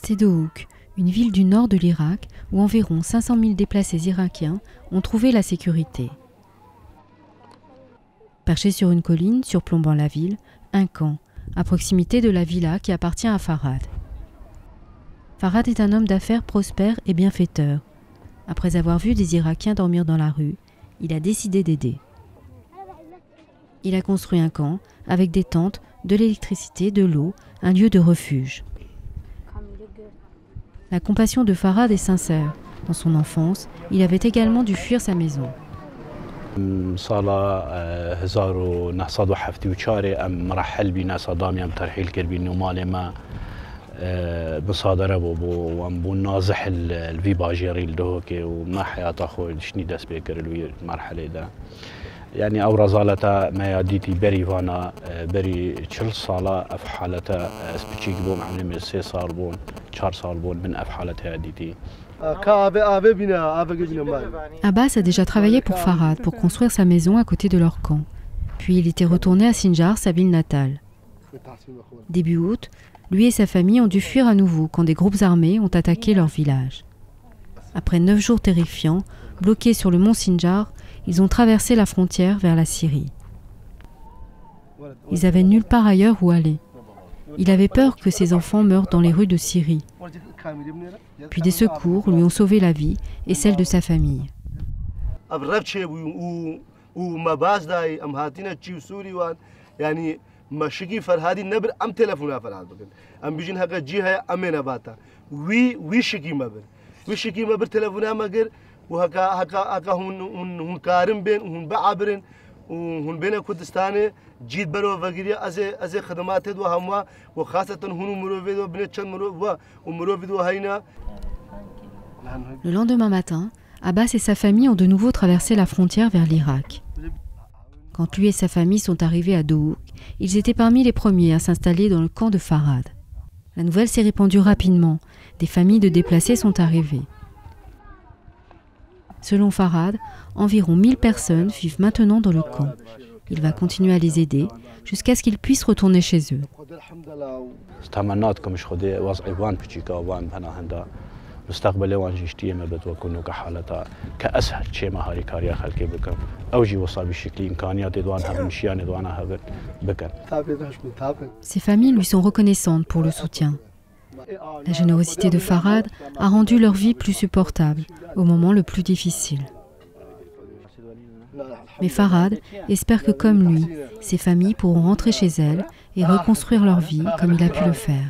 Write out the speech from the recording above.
C'est Dohuk, une ville du nord de l'Irak où environ 500 000 déplacés irakiens ont trouvé la sécurité. Perché sur une colline surplombant la ville, un camp, à proximité de la villa qui appartient à Farhad. Farhad est un homme d'affaires prospère et bienfaiteur. Après avoir vu des Irakiens dormir dans la rue, il a décidé d'aider. Il a construit un camp avec des tentes, de l'électricité, de l'eau, un lieu de refuge. La compassion de Farhad est sincère. Dans son enfance, il avait également dû fuir sa maison. يعني او رزالتا ما يديتي بري فانا بري تشل صاله افحالتا سبيتشيك بوم عملي 3 صار بون 4 صار بون من افحالتا يديتي. Abbas a déjà travaillé pour Farhad pour construire sa maison à côté de leur camp. Puis il était retourné à Sinjar, sa ville natale. Début août, lui et sa famille ont dû fuir à nouveau quand des groupes armés ont attaqué leur village. Après 9 jours terrifiants, bloqués sur le mont Sinjar, ils ont traversé la frontière vers la Syrie. Ils avaient nulle part ailleurs où aller. Il avait peur que ses enfants meurent dans les rues de Syrie. Puis des secours lui ont sauvé la vie et celle de sa famille. Le lendemain matin, Abbas et sa famille ont de nouveau traversé la frontière vers l'Irak. Quand lui et sa famille sont arrivés à Dohuk, ils étaient parmi les premiers à s'installer dans le camp de Farhad. La nouvelle s'est répandue rapidement. Des familles de déplacés sont arrivées. Selon Farhad, environ 1000 personnes vivent maintenant dans le camp. Il va continuer à les aider jusqu'à ce qu'ils puissent retourner chez eux. Ces familles lui sont reconnaissantes pour le soutien. La générosité de Farhad a rendu leur vie plus supportable au moment le plus difficile. Mais Farhad espère que comme lui, ces familles pourront rentrer chez elles et reconstruire leur vie comme il a pu le faire.